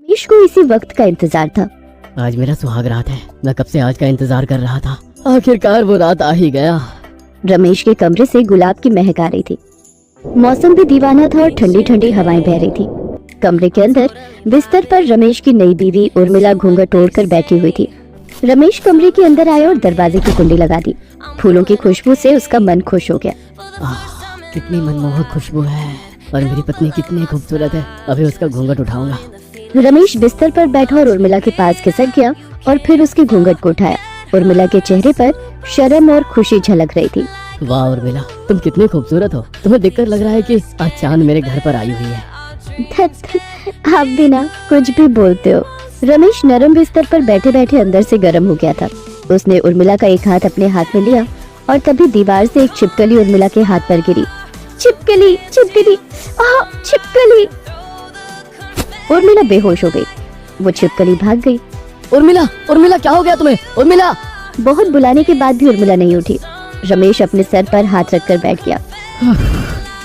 रमेश को इसी वक्त का इंतजार था। आज मेरा सुहाग रात है। मैं कब से आज का इंतजार कर रहा था। आखिरकार वो रात आ ही गया। रमेश के कमरे से गुलाब की महक आ रही थी। मौसम भी दीवाना था और ठंडी ठंडी हवाएं बह रही थी। कमरे के अंदर बिस्तर पर रमेश की नई बीवी उर्मिला घूंघट ओढ़कर बैठी हुई थी। रमेश कमरे के अंदर आया और दरवाजे की कुंडी लगा दी। फूलों की खुशबू से उसका मन खुश हो गया। कितनी मनमोहक खुशबू है और मेरी पत्नी कितनी खूबसूरत है। अभी उसका घूंघट उठाऊंगा। रमेश बिस्तर पर बैठा और उर्मिला के पास खिसक गया और फिर उसके घूंघट को उठाया। उर्मिला के चेहरे पर शर्म और खुशी झलक रही थी। वाह उर्मिला, तुम कितनी खूबसूरत हो। तुम्हें देखकर लग रहा है कि आज चांद मेरे घर पर आई हुई है। आप भी ना कुछ भी बोलते हो। रमेश नरम बिस्तर पर बैठे बैठे अंदर से गर्म हो गया था। उसने उर्मिला का एक हाथ अपने हाथ में लिया और तभी दीवार से एक छिपकली उर्मिला के हाथ पर गिरी। छिपकली, छिपकली, छिपकली। उर्मिला बेहोश हो गई। वो छिपकली भाग गई। उर्मिला, उर्मिला क्या हो गया तुम्हें? उर्मिला! बहुत बुलाने के बाद भी उर्मिला नहीं उठी। रमेश अपने सर पर हाथ रखकर बैठ गया।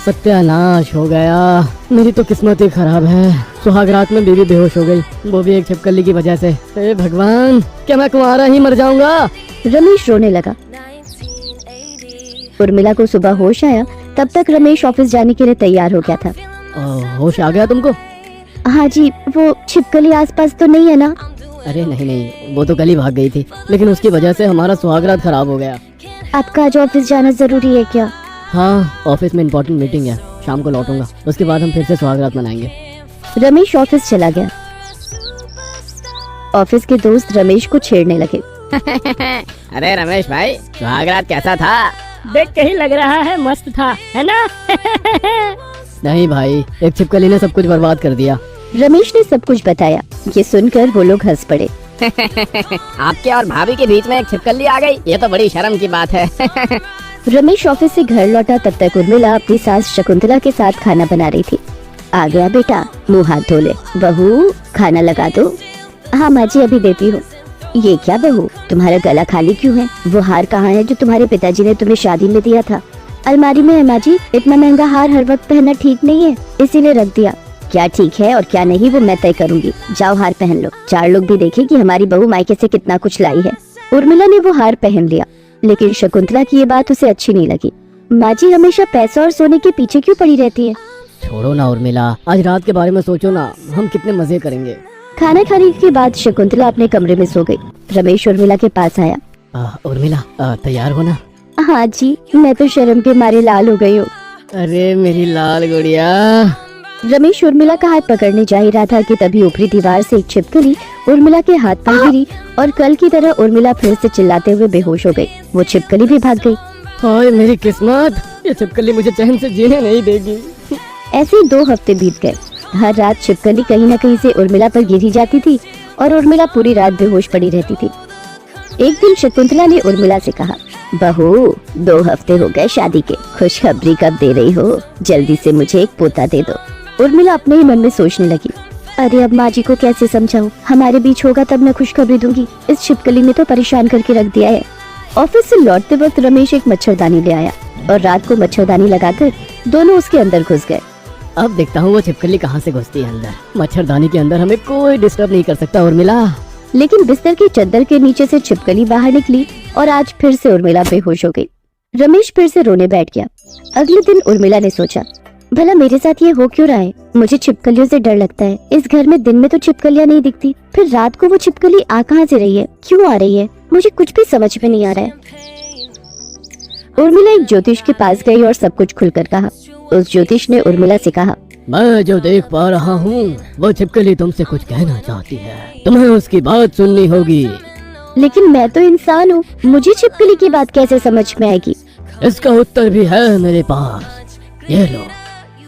सत्यानाश हो गया। मेरी तो किस्मत ही खराब है। सुहाग रात में बीवी बेहोश हो गई, वो भी एक छिपकली की वजह से। हे भगवान, क्या मैं कुंवारा ही मर जाऊंगा? रमेश रोने लगा। उर्मिला को सुबह होश आया। तब तक रमेश ऑफिस जाने के लिए तैयार हो गया था। होश आ गया तुमको? हाँ जी, वो छिपकली आसपास तो नहीं है ना? अरे नहीं, वो तो कल ही भाग गई थी, लेकिन उसकी वजह से हमारा सुहाग रात खराब हो गया। आपका आज ऑफिस जाना जरूरी है क्या? हाँ, ऑफिस में इम्पोर्टेंट मीटिंग है। शाम को लौटूंगा, उसके बाद हम फिर से सुहाग रात मनाएंगे। रमेश ऑफिस चला गया। ऑफिस के दोस्त रमेश को छेड़ने लगे। अरे रमेश भाई, सुहाग रात कैसा था? देख के ही लग रहा है मस्त था, है ना? नहीं भाई, एक छिपकली ने सब कुछ बर्बाद कर दिया। रमेश ने सब कुछ बताया। ये सुनकर वो लोग हंस पड़े। आपके और भाभी के बीच में एक छिपकली आ गई, ये तो बड़ी शर्म की बात है। रमेश ऑफिस से घर लौटा तब तक उर्मिला अपनी सास शकुंतला के साथ खाना बना रही थी। आ गया बेटा, मुँह हाथ धो ले। बहू, खाना लगा दो। हाँ माँ जी, अभी देती हूँ। ये क्या बहू, तुम्हारा गला खाली क्यों है? वो हार कहाँ है जो तुम्हारे पिताजी ने तुम्हें शादी में दिया था? अलमारी में है माँ जी। इतना महंगा हार हर वक्त पहनना ठीक नहीं है, इसीलिए रख दिया। क्या ठीक है और क्या नहीं वो मैं तय करूंगी। जाओ हार पहन लो, 4 लोग भी देखें कि हमारी बहू मायके से कितना कुछ लाई है। उर्मिला ने वो हार पहन लिया, लेकिन शकुंतला की ये बात उसे अच्छी नहीं लगी। माँ जी हमेशा पैसा और सोने के पीछे क्यों पड़ी रहती है? छोड़ो ना उर्मिला, आज रात के बारे में सोचो ना, हम कितने मजे करेंगे। खाना खाने के बाद शकुंतला अपने कमरे में सो गई। रमेश उर्मिला के पास आया। उर्मिला, तैयार हो ना? हाँ जी, मैं तो शर्म के मारे लाल हो गई हूँ। अरे मेरी लाल गुड़िया। रमेश उर्मिला का हाथ पकड़ने जा ही रहा था कि तभी ऊपरी दीवार से एक छिपकली उर्मिला के हाथ पर गिरी और कल की तरह उर्मिला फिर से चिल्लाते हुए बेहोश हो गई। वो छिपकली भी भाग गई। हाय मेरी किस्मत, ये छिपकली मुझे चैन से जीने नहीं देगी। ऐसे 2 हफ्ते बीत गए। हर रात छिपकली कहीं न कहीं से उर्मिला पर गिरी जाती थी और उर्मिला पूरी रात बेहोश पड़ी रहती थी। एक दिन शकुंतला ने उर्मिला से कहा, बहू 2 हफ्ते हो गए शादी के, खुशखबरी कब दे रही हो? जल्दी से मुझे एक पोता दे दो। उर्मिला अपने ही मन में सोचने लगी, अरे अब माँ जी को कैसे समझाऊं? हमारे बीच होगा तब मैं खुशखबरी दूंगी। इस छिपकली ने तो परेशान करके रख दिया है। ऑफिस से लौटते वक्त रमेश एक मच्छरदानी ले आया और रात को मच्छरदानी लगाकर दोनों उसके अंदर घुस गए। अब देखता हूँ वो छिपकली कहाँ से घुसती है अंदर। मच्छरदानी के अंदर हमें कोई डिस्टर्ब नहीं कर सकता उर्मिला। लेकिन बिस्तर की चद्दर के नीचे से छिपकली बाहर निकली और आज फिर से उर्मिला बेहोश हो गई। रमेश फिर से रोने बैठ गया। अगले दिन उर्मिला ने सोचा, भला मेरे साथ ये हो क्यों रहा है? मुझे छिपकलियों से डर लगता है। इस घर में दिन में तो छिपकलियां नहीं दिखती, फिर रात को वो छिपकली आ कहाँ से रही है? क्यों आ रही है? मुझे कुछ भी समझ में नहीं आ रहा है। उर्मिला एक ज्योतिष के पास गई और सब कुछ खुलकर कहा। उस ज्योतिष ने उर्मिला से कहा, मैं जो देख पा रहा हूँ वो छिपकली तुमसे कुछ कहना चाहती है, तुम्हें उसकी बात सुननी होगी। लेकिन मैं तो इंसान हूँ, मुझे छिपकली की बात कैसे समझ में आएगी? इसका उत्तर भी है मेरे पास। ये लो,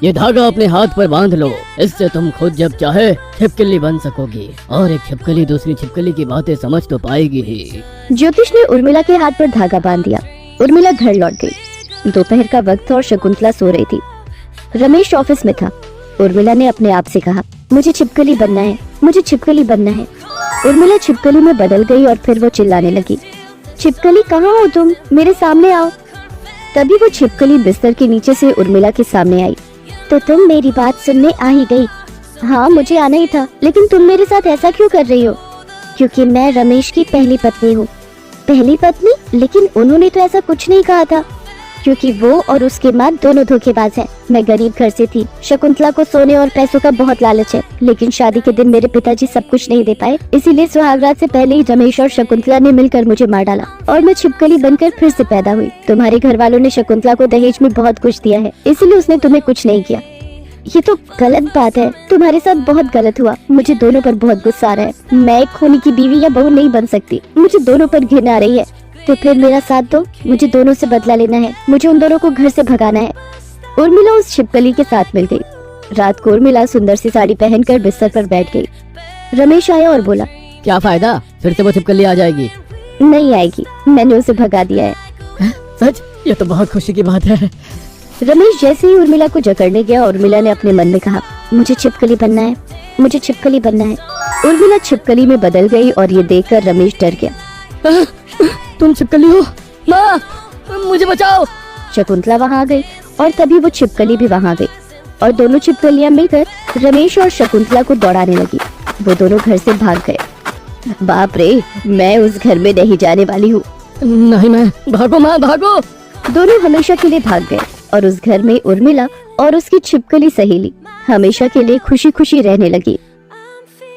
ये धागा अपने हाथ पर बांध लो। इससे तुम खुद जब चाहे छिपकली बन सकोगी और एक छिपकली दूसरी छिपकली की बातें समझ तो पाएगी ही। ज्योतिष ने उर्मिला के हाथ पर धागा बांध दिया। उर्मिला घर लौट गई। दोपहर का वक्त था और शकुंतला सो रही थी। रमेश ऑफिस में था। उर्मिला ने अपने आप से कहा, मुझे छिपकली बनना है, मुझे छिपकली बनना है। उर्मिला छिपकली में बदल गई और फिर वो चिल्लाने लगी, छिपकली कहाँ हो तुम? मेरे सामने आओ। तभी वो छिपकली बिस्तर के नीचे से उर्मिला के सामने आई। तो तुम मेरी बात सुनने आ ही गई। हाँ मुझे आना ही था, लेकिन तुम मेरे साथ ऐसा क्यों कर रही हो? क्योंकि मैं रमेश की पहली पत्नी हूँ। पहली पत्नी? लेकिन उन्होंने तो ऐसा कुछ नहीं कहा था। क्योंकि वो और उसकी माँ दोनों धोखेबाज हैं। मैं गरीब घर से थी। शकुंतला को सोने और पैसों का बहुत लालच है, लेकिन शादी के दिन मेरे पिताजी सब कुछ नहीं दे पाए, इसीलिए सुहागरात से पहले ही रमेश और शकुंतला ने मिलकर मुझे मार डाला और मैं छिपकली बनकर फिर से पैदा हुई। तुम्हारे घर वालों ने शकुंतला को दहेज में बहुत कुछ दिया है, इसीलिए उसने तुम्हें कुछ नहीं किया। ये तो गलत बात है, तुम्हारे साथ बहुत गलत हुआ। मुझे दोनों पर बहुत गुस्सा आ रहा है। मैं एक खूनी की बीवी या बहू नहीं बन सकती। मुझे दोनों पर घृणा आ रही है। तो फिर मेरा साथ दो, मुझे दोनों से बदला लेना है। मुझे उन दोनों को घर से भगाना है। उर्मिला उस छिपकली के साथ मिल गई। रात को उर्मिला सुंदर सी साड़ी पहनकर बिस्तर पर बैठ गई। रमेश आया और बोला, क्या फायदा, फिर से वो छिपकली आ जाएगी। नहीं आएगी, मैंने उसे भगा दिया है। सच? ये तो बहुत खुशी की बात है। रमेश जैसे ही उर्मिला को जकड़ने गया, उर्मिला ने अपने मन में कहा, मुझे छिपकली बनना है, मुझे छिपकली बनना है। उर्मिला छिपकली में बदल गई और ये देखकर रमेश डर गया। तुम छिपकली हो? माँ, मुझे बचाओ। शकुंतला वहाँ आ गई और तभी वो छिपकली भी वहाँ गई और दोनों छिपकलियाँ मिलकर रमेश और शकुंतला को दौड़ाने लगी। वो दोनों घर से भाग गए। बाप रे, मैं उस घर में नहीं जाने वाली हूँ। नहीं मैं, भागो माँ भागो। दोनों हमेशा के लिए भाग गए और उस घर में उर्मिला और उसकी छिपकली सहेली हमेशा के लिए खुशी खुशी रहने लगी।